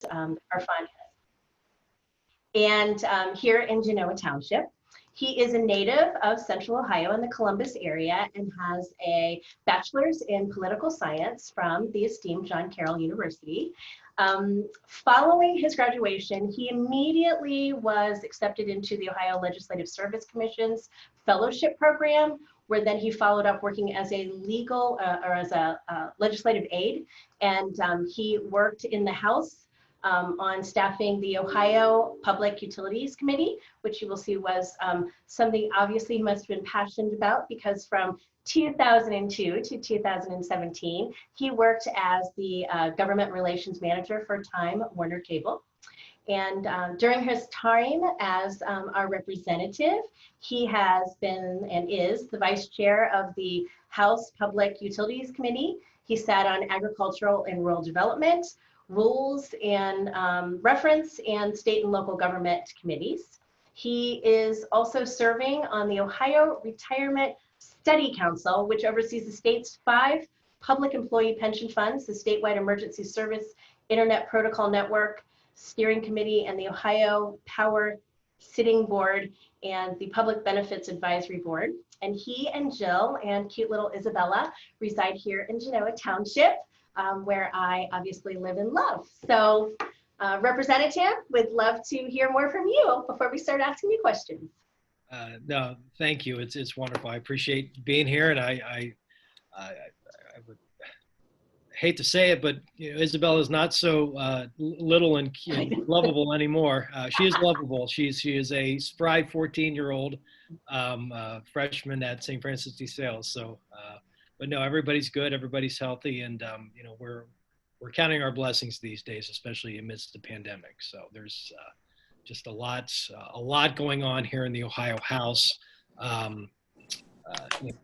Carfagna. And here in Genoa Township. He is a native of Central Ohio in the Columbus area and has a bachelor's in political science from the esteemed John Carroll University. Following his graduation, he immediately was accepted into the Ohio Legislative Service Commission's fellowship program, where then he followed up working as a legal or as a legislative aide. And he worked in the House on staffing the Ohio Public Utilities Committee, which you will see was something obviously he must have been passionate about, because from 2002 to 2017, he worked as the government relations manager for Time Warner Cable. And during his time as our representative, he has been and is the vice chair of the House Public Utilities Committee. He sat on Agricultural and Rural Development, Rules and Reference, and State and Local Government Committees. He is also serving on the Ohio Retirement Study Council, which oversees the state's 5 public employee pension funds, the Statewide Emergency Service Internet Protocol Network Steering Committee, and the Ohio Power Sitting Board, and the Public Benefits Advisory Board. And he and Jill and cute little Isabella reside here in Genoa Township, where I obviously live and love. So Representative, would love to hear more from you before we start asking you questions. No, thank you. It's wonderful. I appreciate being here, and I would hate to say it, but you know, Isabella is not so little and lovable anymore. She is lovable. She is a spry 14-year-old freshman at St. Francis de Sales. So, but no, everybody's good. Everybody's healthy, and you know, we're counting our blessings these days, especially amidst the pandemic. So there's just a lot going on here in the Ohio House.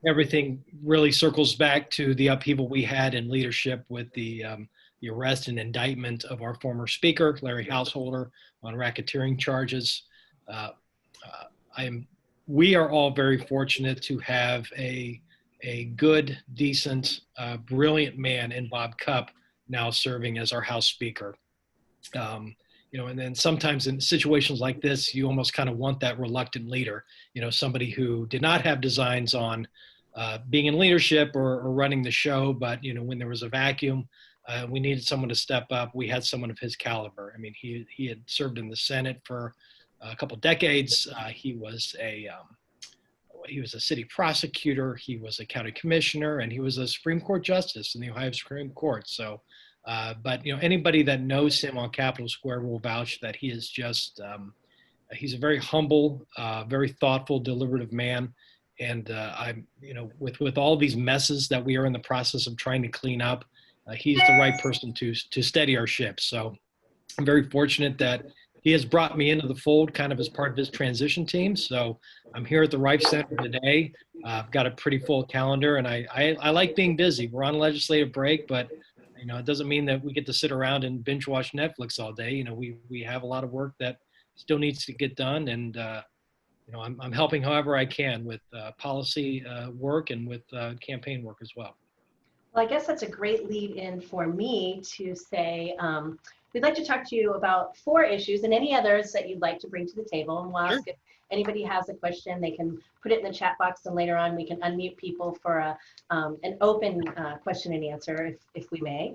Everything really circles back to the upheaval we had in leadership with the arrest and indictment of our former speaker, Larry Householder, on racketeering charges. We are all very fortunate to have a good, decent, brilliant man in Bob Cupp now serving as our House Speaker. You know, and then sometimes in situations like this, you almost kind of want that reluctant leader, you know, somebody who did not have designs on being in leadership or running the show, but, you know, when there was a vacuum, we needed someone to step up. We had someone of his caliber. I mean, he had served in the Senate for a couple decades. He was a city prosecutor, he was a county commissioner, and he was a Supreme Court justice in the Ohio Supreme Court. So, but you know, anybody that knows him on Capitol Square will vouch that he is just, he's a very humble, very thoughtful, deliberative man. And I'm, you know, with all these messes that we are in the process of trying to clean up, he's the right person to steady our ship. So I'm very fortunate that he has brought me into the fold kind of as part of his transition team. So I'm here at the Rife Center today. I've got a pretty full calendar, and I like being busy. We're on legislative break, but you know, it doesn't mean that we get to sit around and binge watch Netflix all day. You know, we have a lot of work that still needs to get done, and you know, I'm helping however I can with policy work and with campaign work as well. Well, I guess that's a great lead in for me to say, we'd like to talk to you about 4 issues and any others that you'd like to bring to the table. And we'll ask if anybody has a question, they can put it in the chat box, and later on we can unmute people for an open question and answer if we may.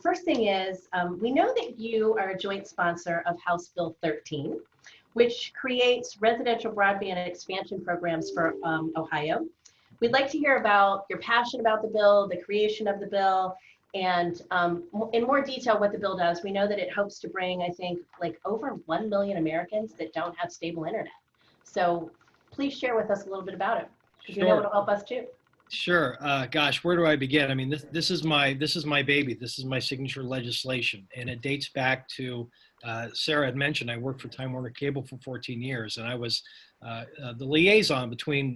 First thing is, we know that you are a joint sponsor of House Bill 13, which creates residential broadband expansion programs for Ohio. We'd like to hear about your passion about the bill, the creation of the bill, and in more detail what the bill does. We know that it hopes to bring, I think, like over 1 million Americans that don't have stable internet. So please share with us a little bit about it, because we know it'll help us too. Sure. Gosh, where do I begin? I mean, this is my baby. This is my signature legislation, and it dates back to Sarah had mentioned I worked for Time Warner Cable for 14 years, and I was the liaison between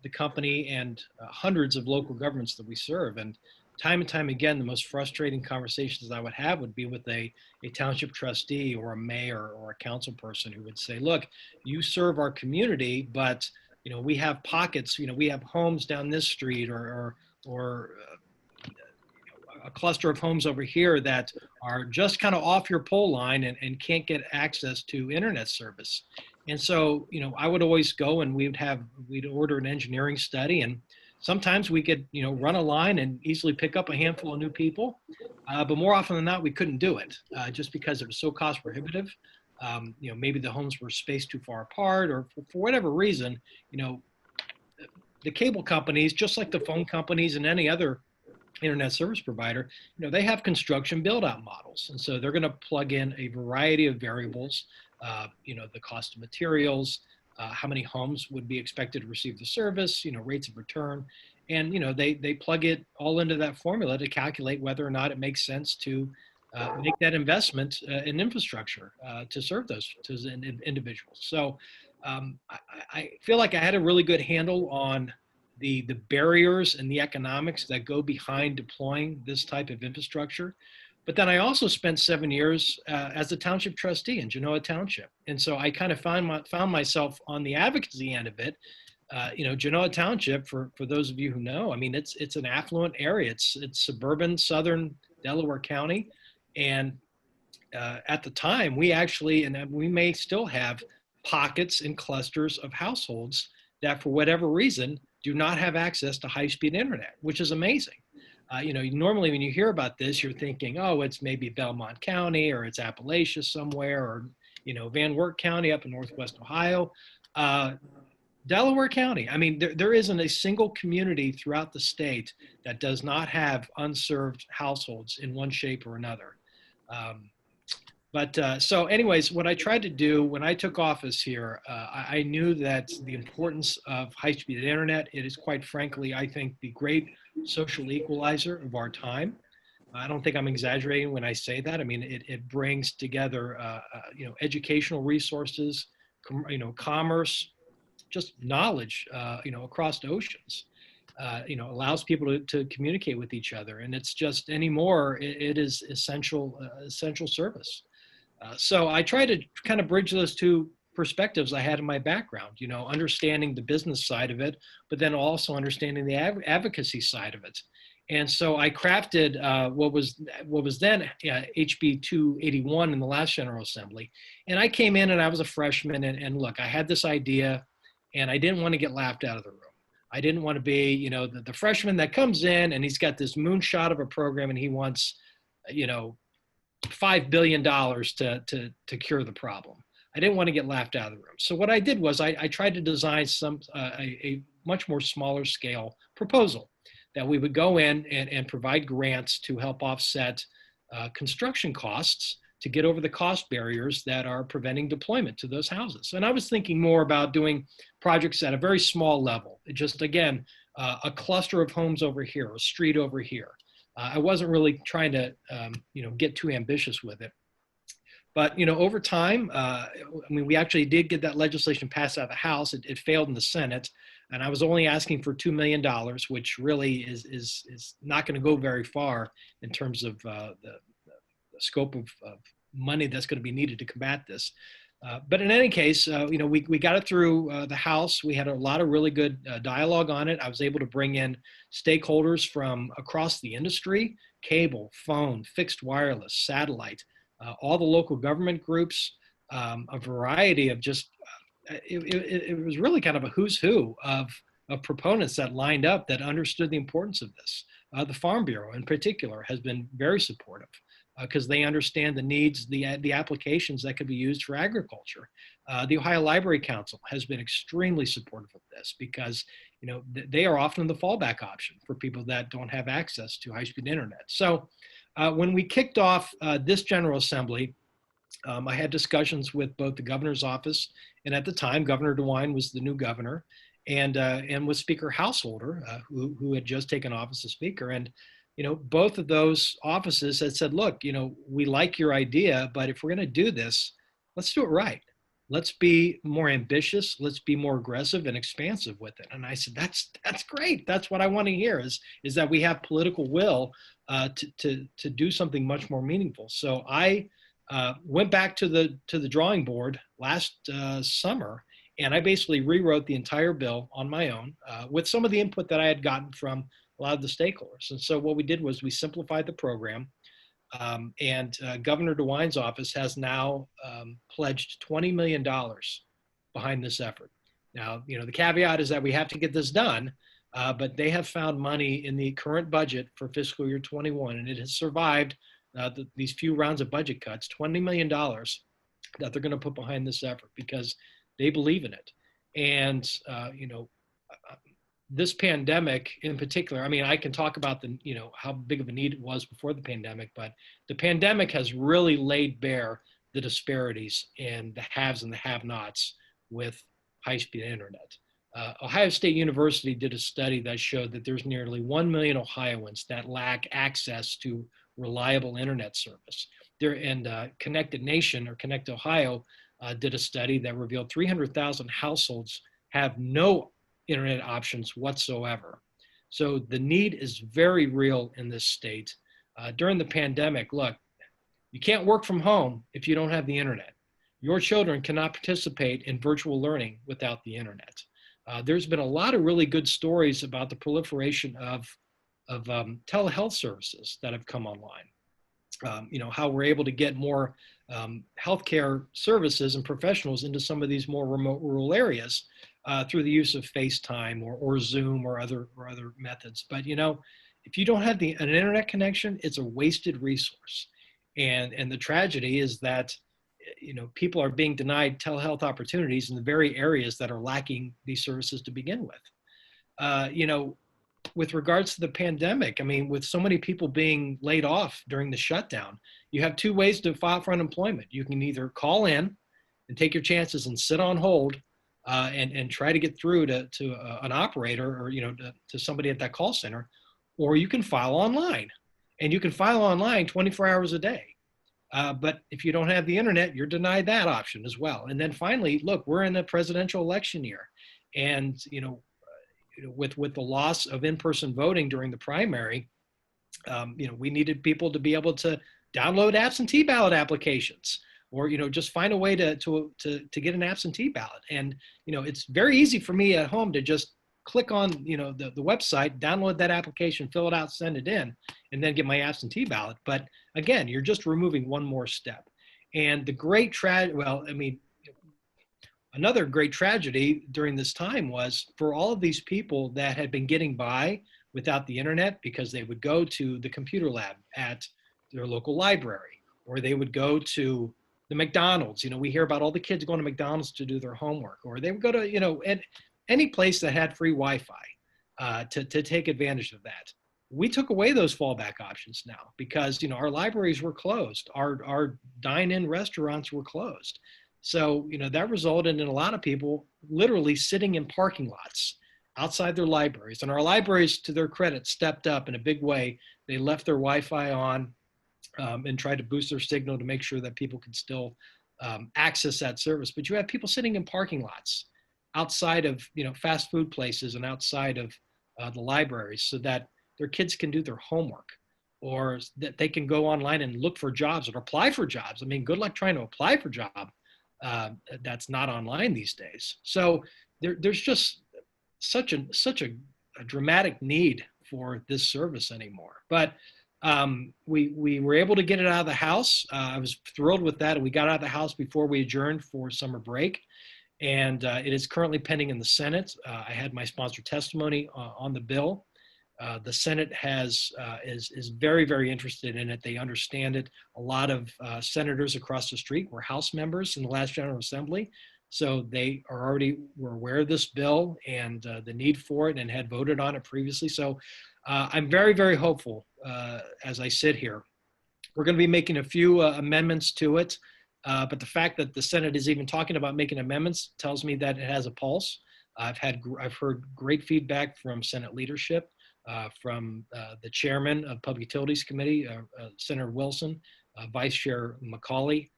the company and hundreds of local governments that we serve. And time again, the most frustrating conversations I would have would be with a township trustee or a mayor or a council person who would say, look, you serve our community, but you know, we have pockets, you know, we have homes down this street or a cluster of homes over here that are just kind of off your pole line and can't get access to internet service. And so, I would always go and we'd order an engineering study, and sometimes we could, run a line and easily pick up a handful of new people. But more often than not, we couldn't do it just because it was so cost prohibitive. Maybe the homes were spaced too far apart, or for whatever reason, the cable companies, just like the phone companies and any other internet service provider, they have construction build out models. And so they're going to plug in a variety of variables, the cost of materials, how many homes would be expected to receive the service, rates of return. And, they plug it all into that formula to calculate whether or not it makes sense to make that investment in infrastructure to serve those individuals. So I feel like I had a really good handle on the barriers and the economics that go behind deploying this type of infrastructure. But then I also spent 7 years as a township trustee in Genoa Township. And so I kind of found myself on the advocacy end of it. Genoa Township, for those of you who know, I mean, it's an affluent area. It's suburban southern Delaware County. And at the time, we actually, and we may still have pockets and clusters of households that for whatever reason do not have access to high-speed internet, which is amazing. Normally when you hear about this, you're thinking, oh, it's maybe Belmont County, or it's Appalachia somewhere, or, Van Wert County up in Northwest Ohio. Delaware County, I mean, there isn't a single community throughout the state that does not have unserved households in one shape or another. So anyways, what I tried to do when I took office here, I knew that the importance of high-speed internet, it is quite frankly, I think, the great social equalizer of our time. I don't think I'm exaggerating when I say that. I mean, it brings together, educational resources, commerce, just knowledge, across the oceans. Allows people to communicate with each other, and it's just anymore. It is essential service. So I try to kind of bridge those two perspectives I had in my background, understanding the business side of it, but then also understanding the advocacy side of it. And so I crafted what was then HB 281 in the last General Assembly. And I came in and I was a freshman, and look, I had this idea, and I didn't want to get laughed out of the room. I didn't want to be, the freshman that comes in and he's got this moonshot of a program and he wants, $5 billion to cure the problem. I didn't want to get laughed out of the room. So what I did was I tried to design a much more smaller scale proposal that we would go in and provide grants to help offset construction costs to get over the cost barriers that are preventing deployment to those houses. And I was thinking more about doing projects at a very small level. Just again, a cluster of homes over here, a street over here. I wasn't really trying to, get too ambitious with it. But, over time, we actually did get that legislation passed out of the House. It failed in the Senate. And I was only asking for $2 million, which really is not going to go very far in terms of the scope of money that's going to be needed to combat this. But in any case, we got it through the House. We had a lot of really good dialogue on it. I was able to bring in stakeholders from across the industry, cable, phone, fixed wireless, satellite, all the local government groups, a variety of just, it was really kind of a who's who of proponents that lined up that understood the importance of this. The Farm Bureau in particular has been very supportive, because they understand the needs, the applications that could be used for agriculture. The Ohio Library Council has been extremely supportive of this because, they are often the fallback option for people that don't have access to high-speed internet. So when we kicked off this General Assembly, I had discussions with both the governor's office, and at the time, Governor DeWine was the new governor, and with Speaker Householder, who had just taken office as Speaker. And both of those offices had said, look, we like your idea, but if we're going to do this, let's do it right. Let's be more ambitious. Let's be more aggressive and expansive with it. And I said, that's great. That's what I want to hear is that we have political will to do something much more meaningful. So I went back to the drawing board last summer, and I basically rewrote the entire bill on my own with some of the input that I had gotten from a lot of the stakeholders. And so what we did was we simplified the program. Governor DeWine's office has now pledged $20 million behind this effort. Now, the caveat is that we have to get this done, but they have found money in the current budget for fiscal year 21, and it has survived these few rounds of budget cuts, $20 million that they're going to put behind this effort because they believe in it. And, this pandemic in particular, I mean, I can talk about how big of a need it was before the pandemic, but the pandemic has really laid bare the disparities in the haves and the have-nots with high-speed internet. Ohio State University did a study that showed that there's nearly 1 million Ohioans that lack access to reliable internet service. Connected Nation or Connect Ohio did a study that revealed 300,000 households have no internet options whatsoever. So the need is very real in this state. During the pandemic, look, you can't work from home if you don't have the internet. Your children cannot participate in virtual learning without the internet. There's been a lot of really good stories about the proliferation of telehealth services that have come online. How we're able to get more healthcare services and professionals into some of these more remote rural areas through the use of FaceTime or Zoom or other methods. But if you don't have an internet connection, it's a wasted resource. And the tragedy is that people are being denied telehealth opportunities in the very areas that are lacking these services to begin with. With regards to the pandemic, I mean, with so many people being laid off during the shutdown, you have two ways to file for unemployment. You can either call in and take your chances and sit on hold and try to get through to an operator or to somebody at that call center, or you can file online. And you can file online 24 hours a day. But if you don't have the internet, you're denied that option as well. And then finally, look, we're in a presidential election year, and with the loss of in-person voting during the primary, we needed people to be able to download absentee ballot applications, or just find a way to get an absentee ballot. And it's very easy for me at home to just click on the website, download that application, fill it out, send it in, and then get my absentee ballot. But again, you're just removing one more step. And another great tragedy during this time was for all of these people that had been getting by without the internet because they would go to the computer lab at their local library, or they would go to the McDonald's. We hear about all the kids going to McDonald's to do their homework, or they would go to, any place that had free Wi-Fi to take advantage of that. We took away those fallback options now because, our libraries were closed. Our dine-in restaurants were closed. So, that resulted in a lot of people literally sitting in parking lots outside their libraries. And our libraries, to their credit, stepped up in a big way. They left their Wi-Fi on and tried to boost their signal to make sure that people could still access that service. But you have people sitting in parking lots outside of fast food places and outside of the libraries so that their kids can do their homework, or that they can go online and look for jobs or apply for jobs. I mean, good luck trying to apply for a job that's not online these days. So there's just such a dramatic need for this service anymore. But we were able to get it out of the House. I was thrilled with that. And we got out of the House before we adjourned for summer break. And it is currently pending in the Senate. I had my sponsor testimony on the bill. The Senate is very, very interested in it. They understand it. A lot of senators across the street were House members in the last General Assembly. So they were aware of this bill and the need for it and had voted on it previously. So I'm very, very hopeful as I sit here. We're going to be making a few amendments to it. But the fact that the Senate is even talking about making amendments tells me that it has a pulse. I've heard great feedback from Senate leadership, from the chairman of Public Utilities Committee, Senator Wilson, Vice Chair McCauley.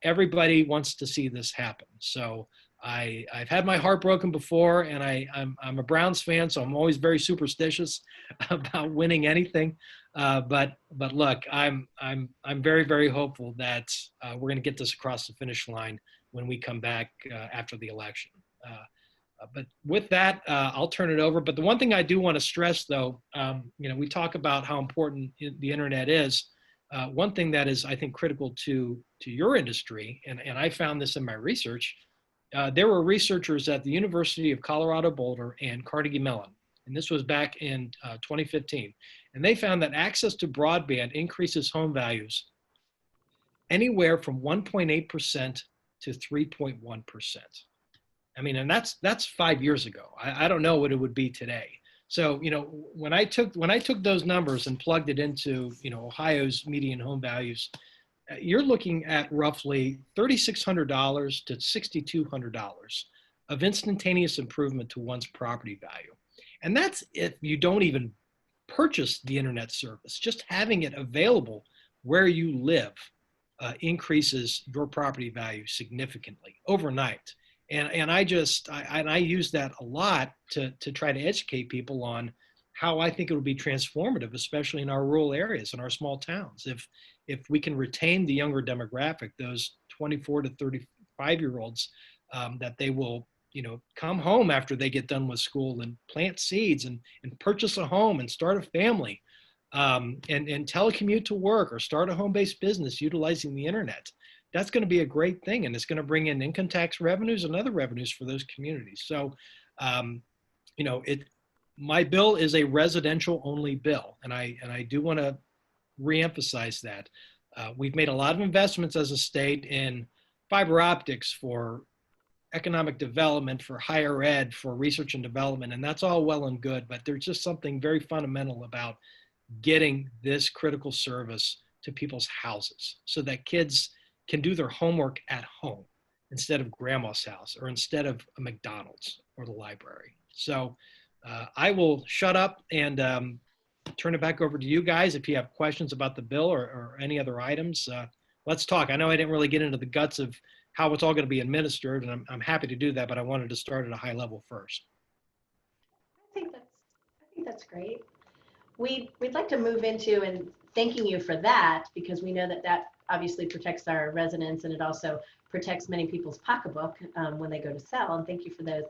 Everybody wants to see this happen. So I've had my heart broken before, and I'm a Browns fan, so I'm always very superstitious about winning anything. But look, I'm very, very hopeful that we're going to get this across the finish line when we come back after the election. But with that, I'll turn it over. But the one thing I do want to stress, though, we talk about how important the internet is. One thing that is, I think, critical to your industry, and I found this in my research, there were researchers at the University of Colorado Boulder and Carnegie Mellon, and this was back in 2015, and they found that access to broadband increases home values anywhere from 1.8% to 3.1%. I mean, and that's 5 years ago. I don't know what it would be today. So, when I took those numbers and plugged it into, Ohio's median home values, you're looking at roughly $3,600 to $6,200 of instantaneous improvement to one's property value. And that's if you don't even purchase the internet service. Just having it available where you live increases your property value significantly overnight. And I use that a lot to try to educate people on how I think it would be transformative, especially in our rural areas and our small towns. If we can retain the younger demographic, those 24 to 35-year-olds, that they will, come home after they get done with school and plant seeds and purchase a home and start a family, and telecommute to work or start a home-based business utilizing the internet. That's going to be a great thing, and it's going to bring in income tax revenues and other revenues for those communities. So, my bill is a residential only bill, and I do want to reemphasize that. We've made a lot of investments as a state in fiber optics for economic development, for higher ed, for research and development, and that's all well and good, but there's just something very fundamental about getting this critical service to people's houses so that kids can do their homework at home instead of grandma's house or instead of a McDonald's or the library. So I will shut up and turn it back over to you guys. If you have questions about the bill or any other items, let's talk. I know I didn't really get into the guts of how it's all going to be administered, and I'm happy to do that, but I wanted to start at a high level first. I think that's great. We'd like to move into and thanking you for that, because we know that obviously protects our residents, and it also protects many people's pocketbook when they go to sell. And thank you for the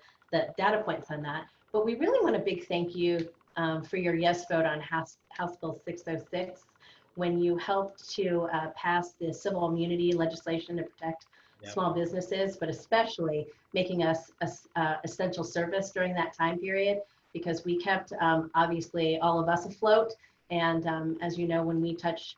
data points on that. But we really want a big thank you for your yes vote on House Bill 606, when you helped to pass the civil immunity legislation to protect small businesses, but especially making us essential service during that time period, because we kept obviously all of us afloat. And as you know, when we touch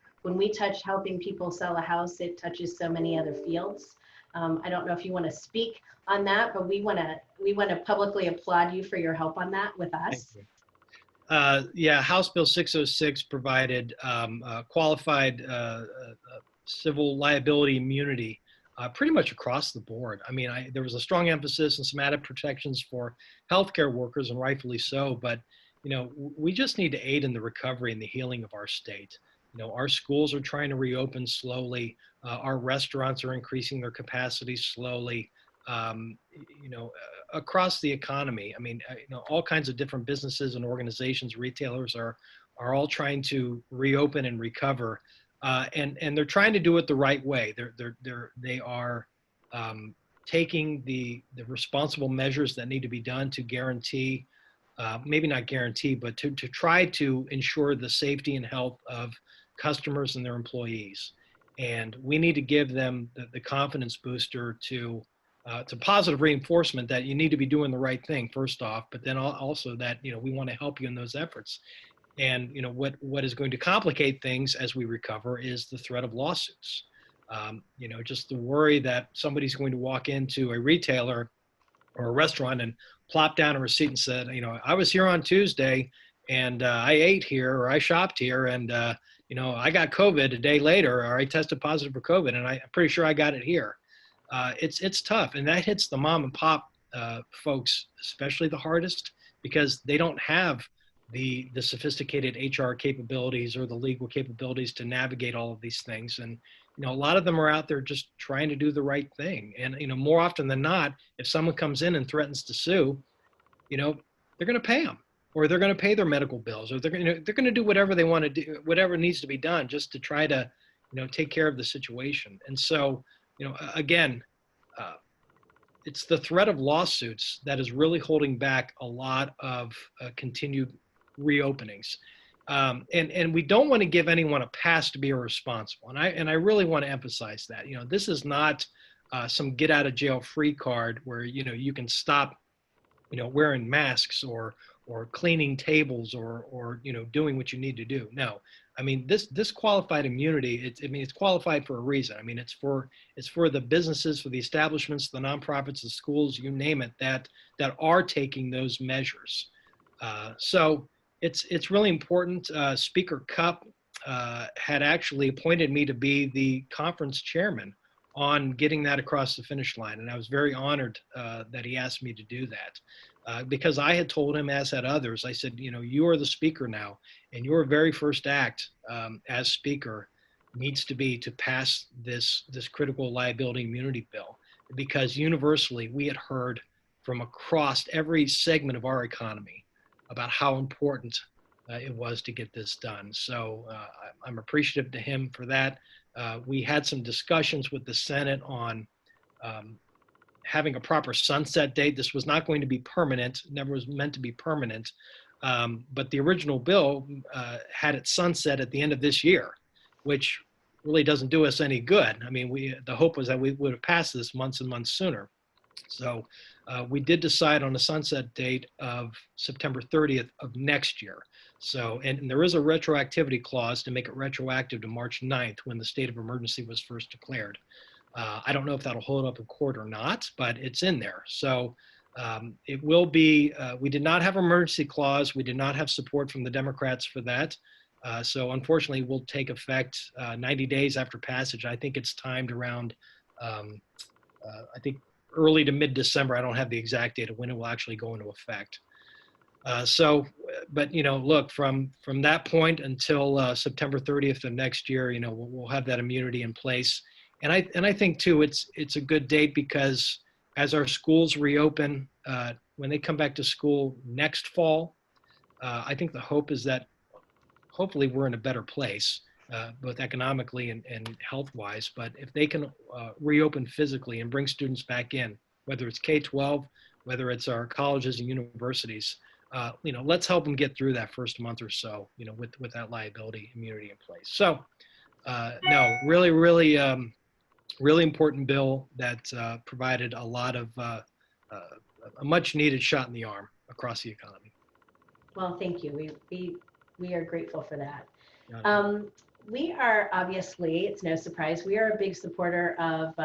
helping people sell a house, it touches so many other fields. I don't know if you want to speak on that, but we want to publicly applaud you for your help on that with us. Yeah, House Bill 606 provided qualified civil liability immunity pretty much across the board. I mean, there was a strong emphasis and some added protections for healthcare workers, and rightfully so. But we just need to aid in the recovery and the healing of our state. Our schools are trying to reopen slowly. Our restaurants are increasing their capacity slowly. Across the economy, I mean, all kinds of different businesses and organizations, retailers are all trying to reopen and recover, and they're trying to do it the right way. They are taking the responsible measures that need to be done to guarantee, maybe not guarantee, but to try to ensure the safety and health of customers and their employees. And we need to give them the confidence booster to positive reinforcement that you need to be doing the right thing first off, but then also that we want to help you in those efforts. And what is going to complicate things as we recover is the threat of lawsuits. Just the worry that somebody's going to walk into a retailer or a restaurant and plop down a receipt and said, I was here on Tuesday and I ate here or I shopped here and I got COVID a day later, or I tested positive for COVID and I'm pretty sure I got it here. It's tough, and that hits the mom and pop folks especially the hardest, because they don't have the sophisticated HR capabilities or the legal capabilities to navigate all of these things. And a lot of them are out there just trying to do the right thing. And more often than not, if someone comes in and threatens to sue, they're going to pay them, or they're going to pay their medical bills, or they're going to do whatever they want to do, whatever needs to be done, just to try to take care of the situation. And so again, it's the threat of lawsuits that is really holding back a lot of continued reopenings. And we don't want to give anyone a pass to be irresponsible. And I really want to emphasize that, this is not some get out of jail free card where, you can stop, wearing masks or cleaning tables or, doing what you need to do. No, I mean, this qualified immunity, it's qualified for a reason. I mean, it's for the businesses, for the establishments, the nonprofits, the schools, you name it, that are taking those measures. So it's really important. Speaker Cupp had actually appointed me to be the conference chairman on getting that across the finish line. And I was very honored that he asked me to do that because I had told him, as had others, I said, you are the speaker now, and your very first act as speaker needs to be to pass this critical liability immunity bill, because universally we had heard from across every segment of our economy about how important it was to get this done. So I'm appreciative to him for that. We had some discussions with the Senate on having a proper sunset date. This was not going to be permanent, never was meant to be permanent. But the original bill had it sunset at the end of this year, which really doesn't do us any good. I mean, the hope was that we would have passed this months and months sooner. So we did decide on a sunset date of September 30th of next year. So, and there is a retroactivity clause to make it retroactive to March 9th when the state of emergency was first declared. I don't know if that'll hold up in court or not, but it's in there. So it will be, we did not have an emergency clause. We did not have support from the Democrats for that. So unfortunately, it will take effect 90 days after passage. I think it's timed around, I think, early to mid-December. I don't have the exact date of when it will actually go into effect. But look, from that point until September 30th of next year, we'll have that immunity in place. And I think too, it's a good date because as our schools reopen, when they come back to school next fall, I think the hope is that hopefully we're in a better place, both economically and health-wise. But if they can reopen physically and bring students back in, whether it's K-12, whether it's our colleges and universities, let's help them get through that first month or so, with that liability immunity in place. So, no, really, really, really important bill that provided a lot of a much needed shot in the arm across the economy. Well, thank you. We are grateful for that. We are obviously, it's no surprise, we are a big supporter of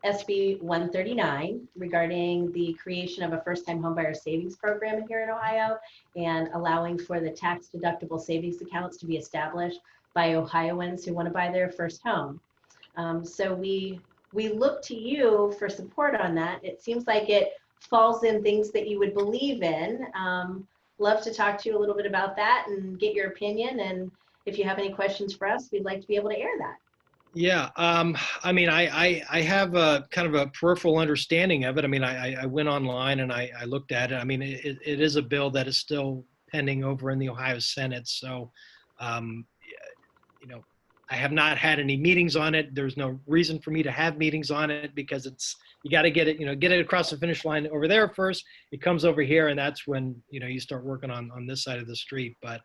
SB 139 regarding the creation of a first-time homebuyer savings program here in Ohio and allowing for the tax-deductible savings accounts to be established by Ohioans who want to buy their first home. So we look to you for support on that. It seems like it falls in things that you would believe in. Love to talk to you a little bit about that and get your opinion. And if you have any questions for us, we'd like to be able to air that. Yeah, I mean, I have a kind of a peripheral understanding of it. I mean, I went online and I looked at it. I mean, it is a bill that is still pending over in the Ohio Senate. So, I have not had any meetings on it. There's no reason for me to have meetings on it because you got to get it, get it across the finish line over there first. It comes over here, and that's when, you start working on this side of the street. But,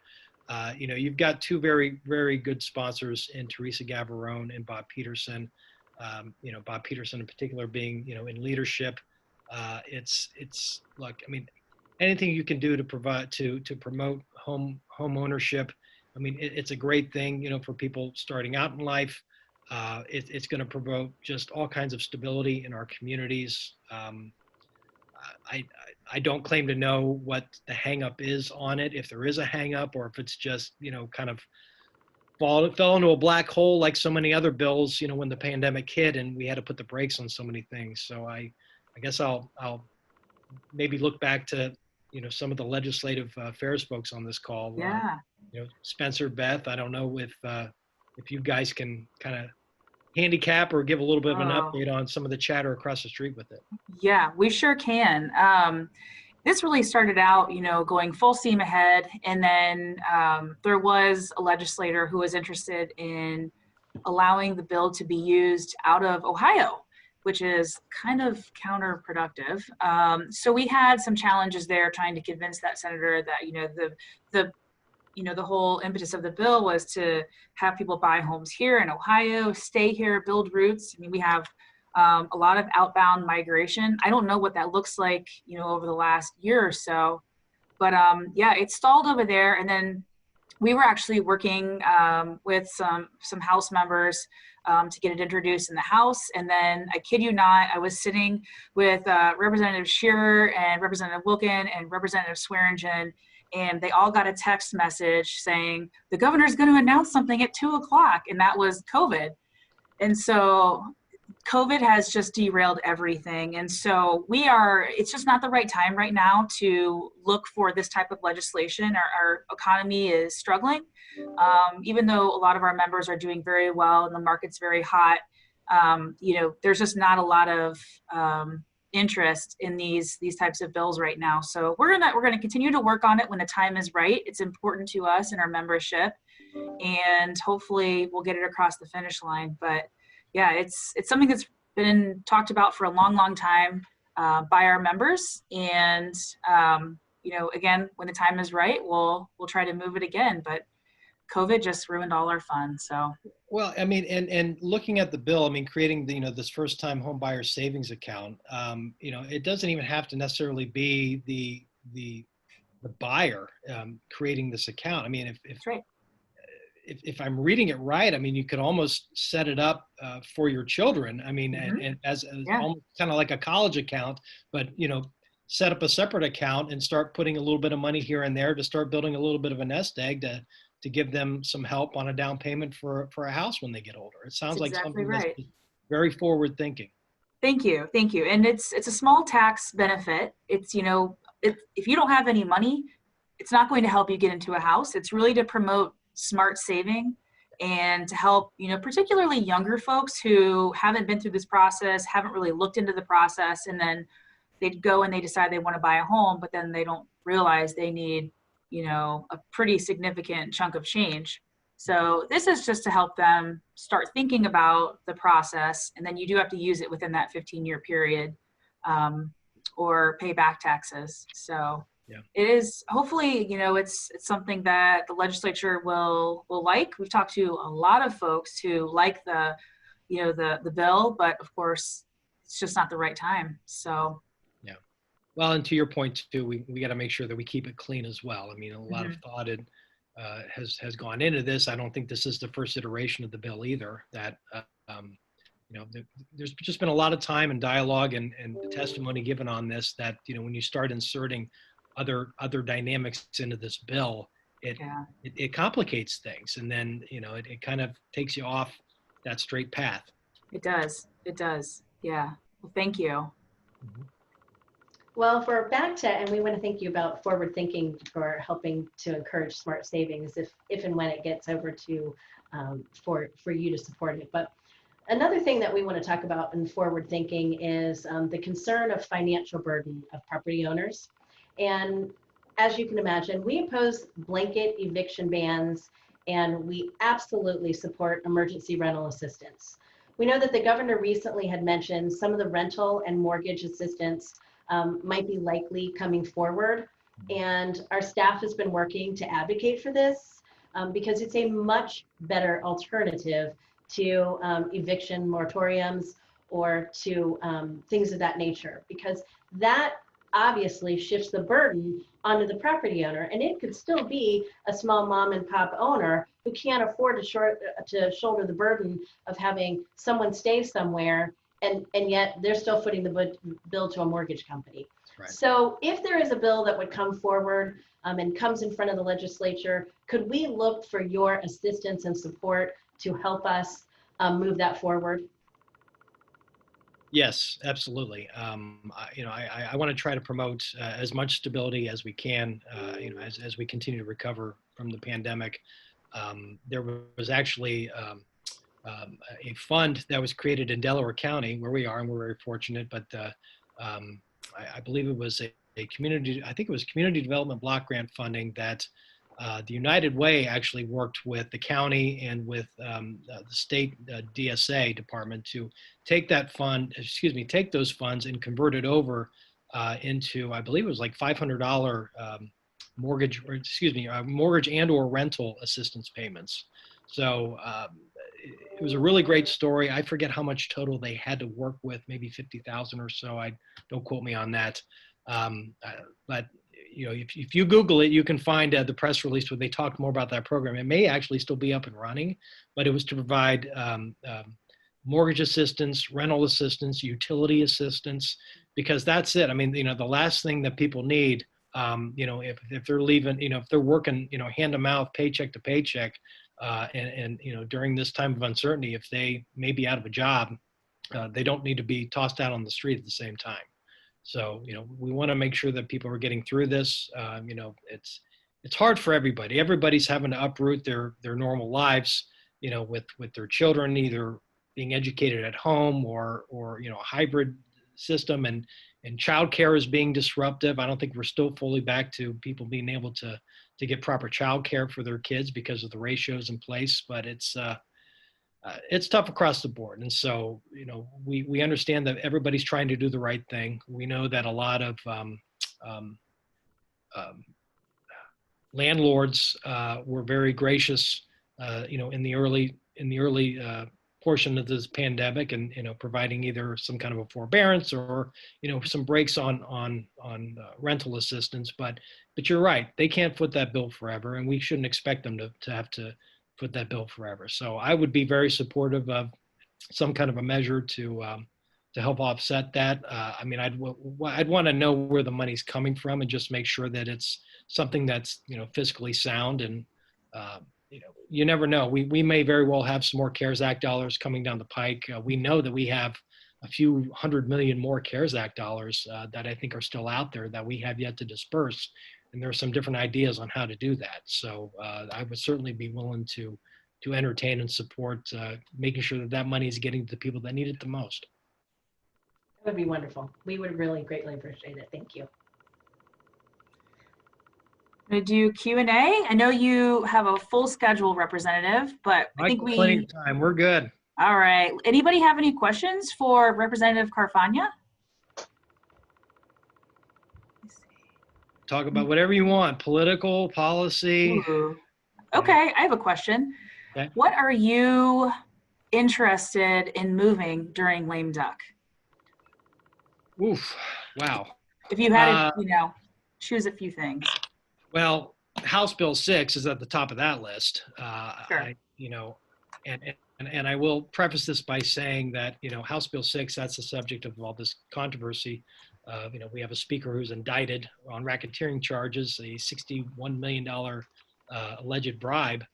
you've got two very, very good sponsors in Teresa Gavarone and Bob Peterson. Bob Peterson in particular being, in leadership. It's look, I mean, anything you can do to provide, to promote home ownership. I mean, it's a great thing, for people starting out in life. It's going to promote just all kinds of stability in our communities. I don't claim to know what the hang up is on it, if there is a hang up, or if it's just, kind of fell into a black hole like so many other bills, when the pandemic hit and we had to put the brakes on so many things. So I guess I'll maybe look back to, some of the legislative affairs folks on this call. Yeah. Spencer, Beth, I don't know if you guys can kind of handicap or give a little bit of an update on some of the chatter across the street with it. Yeah, we sure can. This really started out, going full steam ahead. And then there was a legislator who was interested in allowing the bill to be used out of Ohio. which is kind of counterproductive. So we had some challenges there trying to convince that senator that, the whole impetus of the bill was to have people buy homes here in Ohio, stay here, build roots. I mean, we have a lot of outbound migration. I don't know what that looks like, over the last year or so, but yeah, it stalled over there. And then we were actually working with some House members to get it introduced in the House. And then, I kid you not, I was sitting with Representative Shearer and Representative Wilkin and Representative Swearingen, and they all got a text message saying, the governor's going to announce something at 2:00, and that was COVID. And so COVID has just derailed everything. And so it's just not the right time right now to look for this type of legislation. Our economy is struggling. Even though a lot of our members are doing very well and the market's very hot, there's just not a lot of interest in these types of bills right now. So we're gonna continue to work on it when the time is right. It's important to us and our membership, and hopefully we'll get it across the finish line. But yeah, it's something that's been talked about for a long, long time by our members. And again, when the time is right, we'll try to move it again. But COVID just ruined all our fun. So. Well, I mean, and looking at the bill, I mean, creating this first-time home buyer savings account, it doesn't even have to necessarily be the buyer creating this account. I mean, That's right. If I'm reading it right, I mean, you could almost set it up for your children. I mean, Mm-hmm. and as almost kind of like a college account, but set up a separate account and start putting a little bit of money here and there to start building a little bit of a nest egg to give them some help on a down payment for a house when they get older. It sounds like something right. that's very forward thinking. Thank you. And it's a small tax benefit. It's, if you don't have any money, it's not going to help you get into a house. It's really to promote smart saving and to help, particularly younger folks who haven't been through this process, haven't really looked into the process, and then they'd go and they decide they want to buy a home, but then they don't realize they need, a pretty significant chunk of change. So this is just to help them start thinking about the process, and then you do have to use it within that 15-year period or pay back taxes. So yeah. It is, hopefully, it's something that the legislature will like. We've talked to a lot of folks who like the bill, but of course it's just not the right time. So. Yeah. Well, and to your point too, we got to make sure that we keep it clean as well. I mean, a lot of thought has gone into this. I don't think this is the first iteration of the bill either. That there's just been a lot of time and dialogue and testimony given on this. That when you start inserting other dynamics into this bill, it complicates things, and then it kind of takes you off that straight path. It does. Yeah. Well, thank you. Mm-hmm. Well, for back to, and we want to thank you about forward thinking for helping to encourage smart savings if and when it gets over to for you to support it. But another thing that we want to talk about in forward thinking is the concern of financial burden of property owners. And as you can imagine, we oppose blanket eviction bans, and we absolutely support emergency rental assistance. We know that the governor recently had mentioned some of the rental and mortgage assistance might be likely coming forward. And our staff has been working to advocate for this because it's a much better alternative to eviction moratoriums or to things of that nature, because that obviously shifts the burden onto the property owner. And it could still be a small mom and pop owner who can't afford to shoulder the burden of having someone stay somewhere, and yet they're still footing the bill to a mortgage company. Right. So if there is a bill that would come forward and comes in front of the legislature, could we look for your assistance and support to help us move that forward? Yes, absolutely. I want to try to promote as much stability as we can, as we continue to recover from the pandemic. There was actually a fund that was created in Delaware County, where we are, and we're very fortunate. But I believe it was a community. I think it was community development block grant funding that The United Way actually worked with the county and with the state DSA department to take take those funds and convert it over into, I believe it was like $500 mortgage and or rental assistance payments. So it was a really great story. I forget how much total they had to work with, maybe 50,000 or so. Don't quote me on that. But if you Google it, you can find the press release where they talked more about that program. It may actually still be up and running, but it was to provide mortgage assistance, rental assistance, utility assistance, because that's it. I mean, the last thing that people need, if they're leaving, if they're working, hand to mouth, paycheck to paycheck, and during this time of uncertainty, if they may be out of a job, they don't need to be tossed out on the street at the same time. So, we want to make sure that people are getting through this. It's hard for everybody. Everybody's having to uproot their normal lives, with their children either being educated at home or a hybrid system, and childcare is being disruptive. I don't think we're still fully back to people being able to get proper childcare for their kids because of the ratios in place, but it's tough across the board. And so, we understand that everybody's trying to do the right thing. We know that a lot of landlords were very gracious, in the early portion of this pandemic, and providing either some kind of a forbearance or some breaks on rental assistance. But you're right, they can't foot that bill forever, and we shouldn't expect them to have to foot that bill forever. So I would be very supportive of some kind of a measure to help offset that. I'd want to know where the money's coming from and just make sure that it's something that's fiscally sound. And you never know. We may very well have some more CARES Act dollars coming down the pike. We know that we have a few $100 million more CARES Act dollars that I think are still out there that we have yet to disperse. And there are some different ideas on how to do that. So I would certainly be willing to entertain and support making sure that money is getting to the people that need it the most. That would be wonderful. We would really greatly appreciate it. Thank you. I'm going to do Q&A. I know you have a full schedule, Representative, but I think plenty of time. We're good. All right. Anybody have any questions for Representative Carfagna? Talk about whatever you want, political, policy. Ooh. Okay, I have a question. Okay. What are you interested in moving during lame duck? Oof, wow. If you had to, choose a few things. Well, House Bill 6 is at the top of that list. Sure. And I will preface this by saying that, House Bill 6, that's the subject of all this controversy. We have a speaker who's indicted on racketeering charges, a $61 million alleged bribe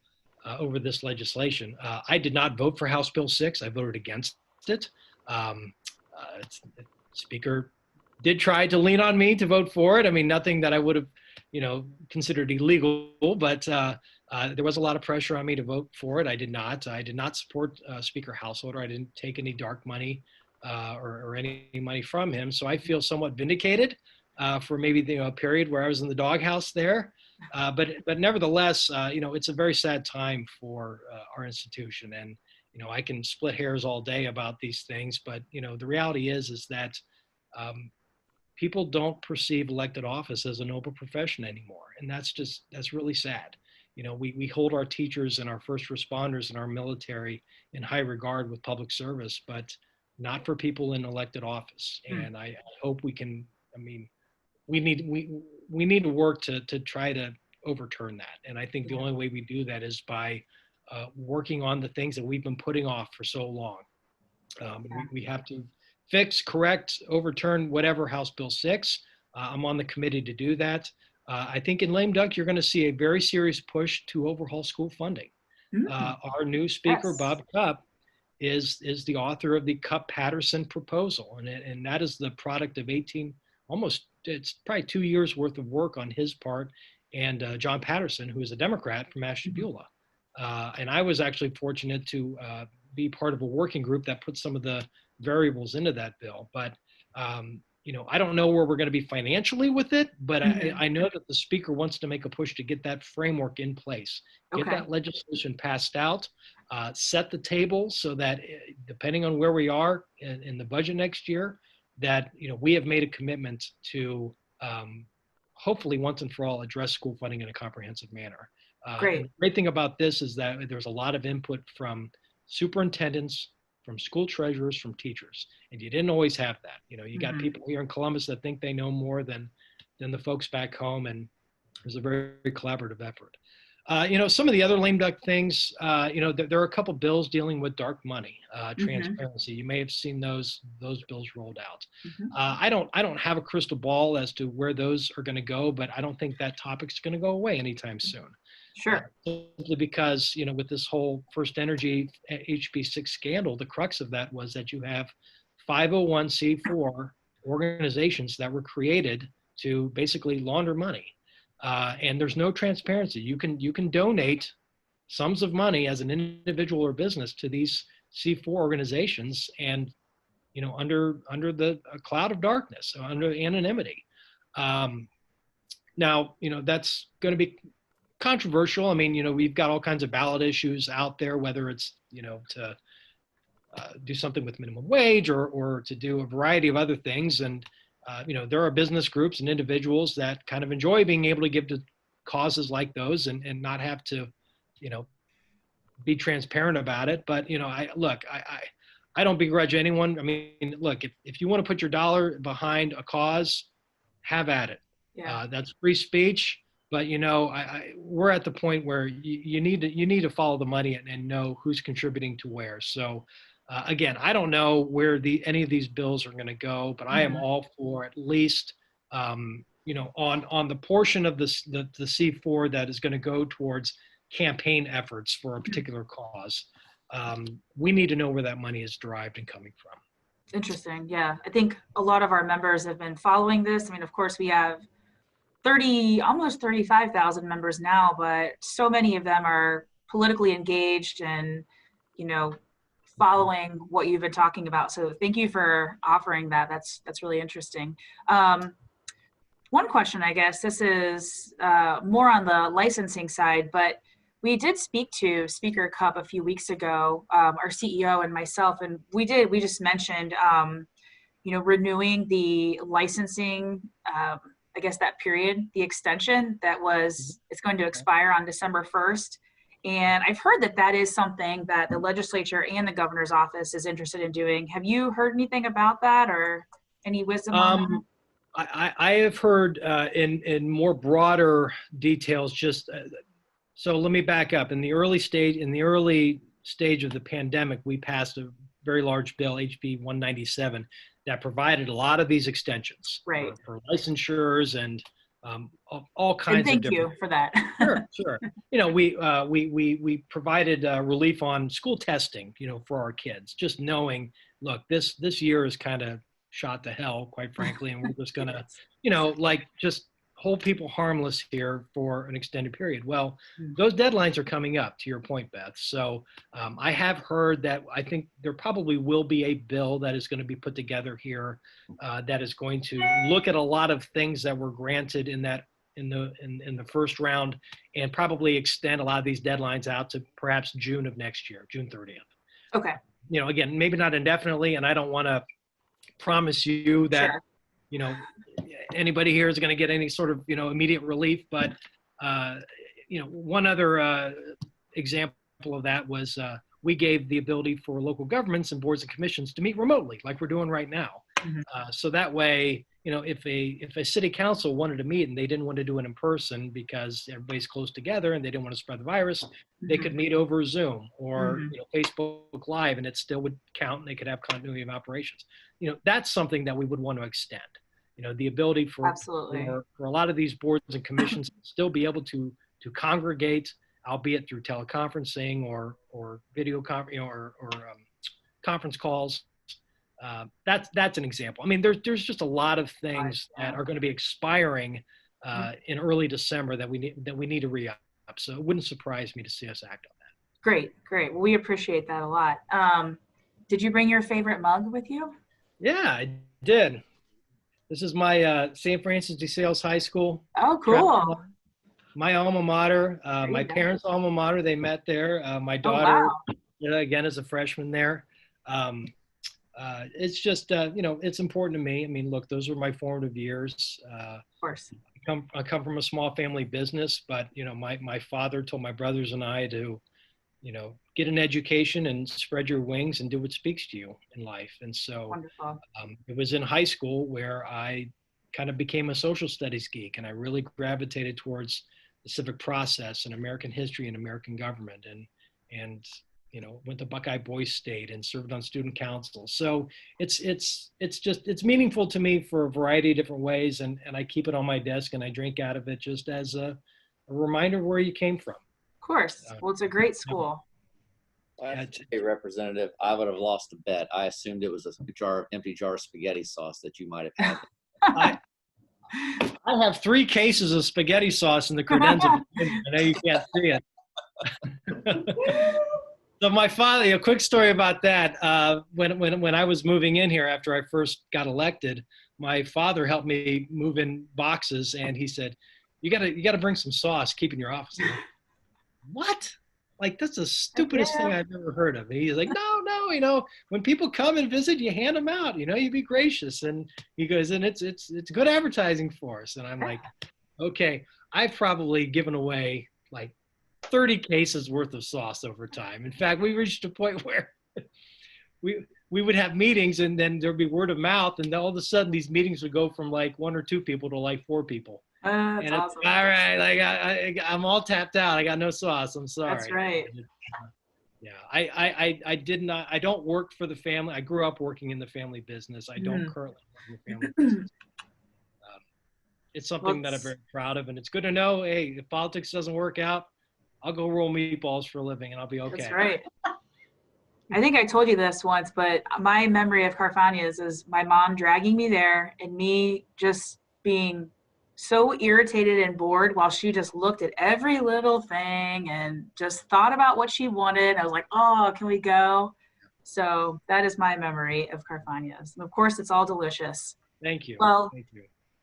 over this legislation. I did not vote for House Bill 6. I voted against it. The speaker did try to lean on me to vote for it. I mean, nothing that I would have, considered illegal, but there was a lot of pressure on me to vote for it. I did not support Speaker Householder. I didn't take any dark money or any money from him. So I feel somewhat vindicated for maybe a period where I was in the doghouse there. But nevertheless, it's a very sad time for our institution. And, I can split hairs all day about these things, but, the reality is that people don't perceive elected office as a noble profession anymore. And that's really sad. We hold our teachers and our first responders and our military in high regard with public service, but not for people in elected office. And I hope we can, we need to work to try to overturn that. And I think the only way we do that is by working on the things that we've been putting off for so long. We have to fix, correct, overturn whatever House Bill 6. I'm on the committee to do that. I think in lame duck, you're going to see a very serious push to overhaul school funding. Our new speaker, Bob Cupp, is the author of the Cupp-Patterson proposal. And that is the product of it's probably 2 years worth of work on his part and John Patterson, who is a Democrat from Ashtabula. And I was actually fortunate to be part of a working group that put some of the variables into that bill. But I don't know where we're going to be financially with it, but Mhm. I know that the speaker wants to make a push to get that framework in place, get Okay. that legislation passed out, set the table so that depending on where we are in the budget next year, that we have made a commitment to hopefully once and for all address school funding in a comprehensive manner. And Great. the great thing about this is that there's a lot of input from superintendents, from school treasurers, from teachers, and you didn't always have that. You got Mhm. people here in Columbus that think they know more than the folks back home, and it was a very, very collaborative effort. Some of the other lame duck things, there are a couple bills dealing with dark money, Mhm. transparency. You may have seen those bills rolled out. Mhm. I don't have a crystal ball as to where those are going to go, but I don't think that topic's going to go away anytime soon. Sure. Simply because, with this whole First Energy HB6 scandal, the crux of that was that you have 501c4 organizations that were created to basically launder money. And there's no transparency. You can donate sums of money as an individual or business to these C4 organizations, and under the cloud of darkness, under anonymity. Now, that's going to be controversial. I mean, we've got all kinds of ballot issues out there, whether it's to do something with minimum wage or to do a variety of other things. And there are business groups and individuals that kind of enjoy being able to give to causes like those and not have to, be transparent about it. But I don't begrudge anyone. I mean, look, if you want to put your dollar behind a cause, have at it. Yeah. That's free speech. But we're at the point where you need to follow the money and know who's contributing to where. So again, I don't know where any of these bills are going to go, but I am Mhm. all for at least on the portion of the C4 that is going to go towards campaign efforts for a particular cause. We need to know where that money is derived and coming from. Interesting. Yeah. I think a lot of our members have been following this. I mean, of course, we have almost 35,000 members now, but so many of them are politically engaged and, following what you've been talking about. So thank you for offering that. That's really interesting. One question, I guess, this is more on the licensing side, but we did speak to Speaker Cup a few weeks ago, our CEO and myself, and we just mentioned, renewing the licensing, I guess that period, the extension it's going to expire on December 1st. And I've heard that is something that the legislature and the governor's office is interested in doing. Have you heard anything about that or any wisdom on that? I have heard in more broader details. So let me back up. In the early stage of the pandemic, we passed a very large bill, HB 197, that provided a lot of these extensions Right. for licensures and all kinds and thank of different. you for that. Sure. We provided relief on school testing, for our kids, just knowing, look, this year is kind of shot to hell, quite frankly, and we're just gonna, just hold people harmless here for an extended period. Well, those deadlines are coming up, to your point, Beth. So I have heard that I think there probably will be a bill that is going to be put together here that is going to look at a lot of things that were granted in the first round, and probably extend a lot of these deadlines out to perhaps June of next year, June 30th. Okay. Again, maybe not indefinitely, and I don't want to promise you that, Sure. Anybody here is going to get any sort of, immediate relief. But, one other example of that was we gave the ability for local governments and boards and commissions to meet remotely, like we're doing right now. Mhm. So that way, if a city council wanted to meet and they didn't want to do it in person because everybody's close together and they didn't want to spread the virus, they could meet over Zoom or Facebook Live, and it still would count and they could have continuity of operations. That's something that we would want to extend. The ability for a lot of these boards and commissions to still be able to congregate, albeit through teleconferencing or video conference calls. That's an example. I mean, there's just a lot of things that are going to be expiring in early December that we need to re-up. So it wouldn't surprise me to see us act on that. Great. Well, we appreciate that a lot. Did you bring your favorite mug with you? Yeah, I did. This is my St. Francis de Sales High School. Oh, cool. My alma mater, There my you go. parents' alma mater, they met there. My Oh, daughter, wow. again, is a freshman there. It's just, it's important to me. I mean, look, those were my formative years. Of course. I come from a small family business, but, my father told my brothers and I to, get an education and spread your wings and do what speaks to you in life. And so Wonderful. it was in high school where I kind of became a social studies geek, and I really gravitated towards the civic process and American history and American government, and went to Buckeye Boys State and served on student council. So it's meaningful to me for a variety of different ways, and I keep it on my desk and I drink out of it just as a reminder of where you came from. Of course. Well, it's a great school. Well, a representative, I would have lost a bet. I assumed it was a empty jar of spaghetti sauce that you might have had. I have 3 cases of spaghetti sauce in the credenza. I know you can't see it. So my father, a quick story about that. When I was moving in here after I first got elected, my father helped me move in boxes, and he said, "You gotta bring some sauce, keep in your office." Like, what? Like, that's the stupidest thing I've ever heard of. And he's like, no, when people come and visit, you hand them out, you be gracious. And he goes, and it's good advertising for us. And I'm like, okay, I've probably given away like 30 cases worth of sauce over time. In fact, we reached a point where we would have meetings, and then there'd be word of mouth, and all of a sudden these meetings would go from like 1 or 2 people to like 4 people. That's and awesome. All right, like I'm all tapped out. I got no sauce. I'm sorry. That's right. Yeah, I did not. I don't work for the family. I grew up working in the family business. I don't currently work in the family business. It's something that I'm very proud of, and it's good to know. Hey, if politics doesn't work out, I'll go roll meatballs for a living, and I'll be okay. That's right. I think I told you this once, but my memory of Carfagna's is my mom dragging me there and me just being so irritated and bored while she just looked at every little thing and just thought about what she wanted. I was like, oh, can we go? So that is my memory of Carfagna's. And of course, it's all delicious. Thank you. Well, thank you.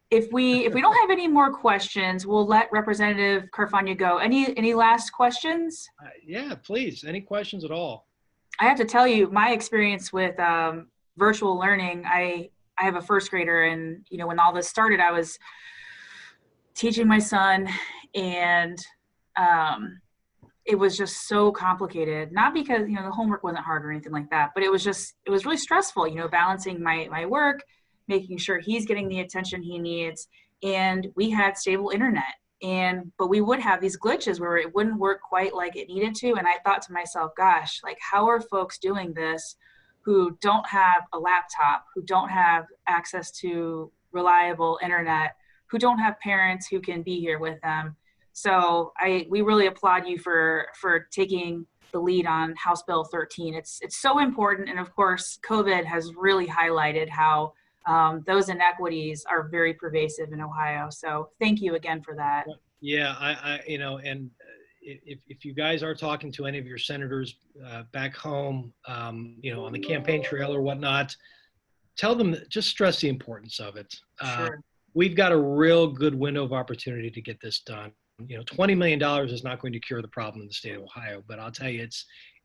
If we don't have any more questions, we'll let Representative Carfagna go. Any last questions? Yeah, please. Any questions at all? I have to tell you, my experience with virtual learning, I have a first grader, and when all this started, I was teaching my son, and it was just so complicated. Not because the homework wasn't hard or anything like that, but it was really stressful. Balancing my work, making sure he's getting the attention he needs, and we had stable internet. But we would have these glitches where it wouldn't work quite like it needed to. And I thought to myself, gosh, like, how are folks doing this who don't have a laptop, who don't have access to reliable internet, who don't have parents who can be here with them? So we really applaud you for taking the lead on House Bill 13. It's so important. And of course, COVID has really highlighted how those inequities are very pervasive in Ohio. So thank you again for that. Yeah, and if you guys are talking to any of your senators back home, on the campaign trail or whatnot, tell them, just stress the importance of it. Sure. We've got a real good window of opportunity to get this done. $20 million is not going to cure the problem in the state of Ohio, but I'll tell you,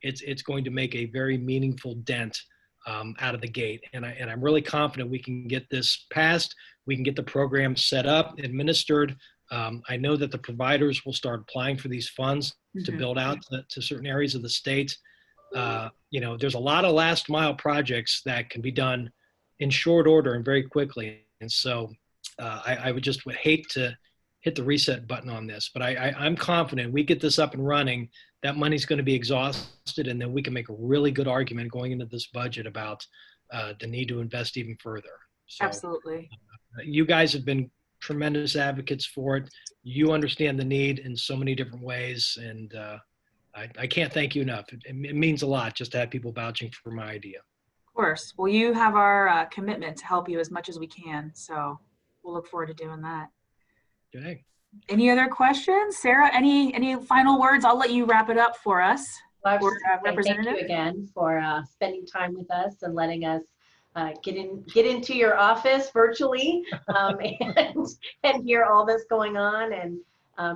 it's going to make a very meaningful dent out of the gate. And I'm really confident we can get this passed. We can get the program set up, administered. I know that the providers will start applying for these funds to build out to certain areas of the state. There's a lot of last mile projects that can be done in short order and very quickly. And so I would hate to hit the reset button on this, but I'm confident we get this up and running, that money's going to be exhausted, and then we can make a really good argument going into this budget about the need to invest even further. So, absolutely. You guys have been tremendous advocates for it. You understand the need in so many different ways, and I can't thank you enough. It means a lot just to have people vouching for my idea. Of course. Well, you have our commitment to help you as much as we can, so we'll look forward to doing that. Okay. Any other questions? Sarah, any final words? I'll let you wrap it up for us. Well, Thank you again for spending time with us and letting us get into your office virtually and hear all this going on, and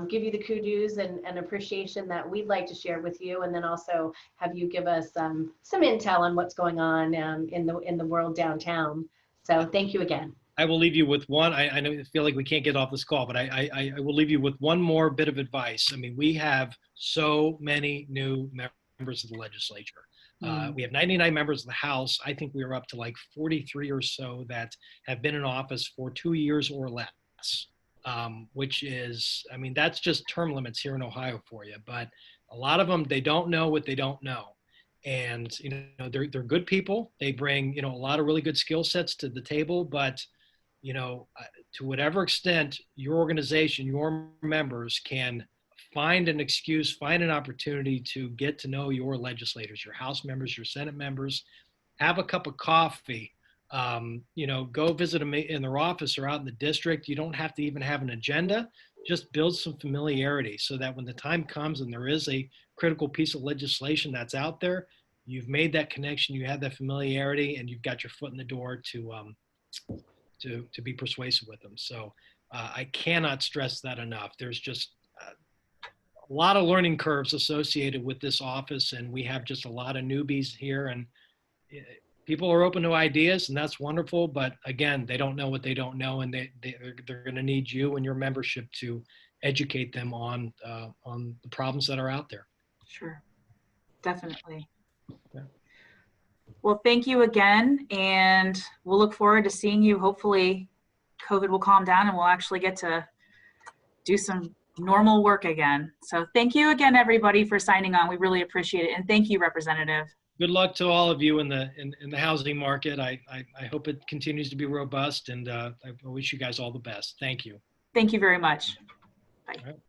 give you the kudos and appreciation that we'd like to share with you, and then also have you give us some intel on what's going on in the world downtown. So thank you again. I will leave you with one. I know, I feel like we can't get off this call, but I will leave you with one more bit of advice. I mean, we have so many new members of the legislature. We have 99 members of the House. I think we are up to like 43 or so that have been in office for 2 years or less, which is, I mean, that's just term limits here in Ohio for you. But a lot of them, they don't know what they don't know. And, you know, they're good people. They bring, you know, a lot of really good skill sets to the table, but you know, to whatever extent your organization, your members can find an excuse, find an opportunity to get to know your legislators, your House members, your Senate members, have a cup of coffee, you know, go visit them in their office or out in the district. You don't have to even have an agenda. Just build some familiarity so that when the time comes and there is a critical piece of legislation that's out there, you've made that connection, you have that familiarity, and you've got your foot in the door to be persuasive with them. So I cannot stress that enough. There's just a lot of learning curves associated with this office, and we have just a lot of newbies here, and people are open to ideas, and that's wonderful. But again, they don't know what they don't know, and they're going to need you and your membership to educate them on the problems that are out there. Sure, definitely. Yeah. Well, thank you again, and we'll look forward to seeing you. Hopefully COVID will calm down and we'll actually get to do some normal work again. So thank you again, everybody, for signing on. We really appreciate it. And thank you, Representative. Good luck to all of you in the housing market. I hope it continues to be robust, and I wish you guys all the best. Thank you. Thank you very much. Bye. All right.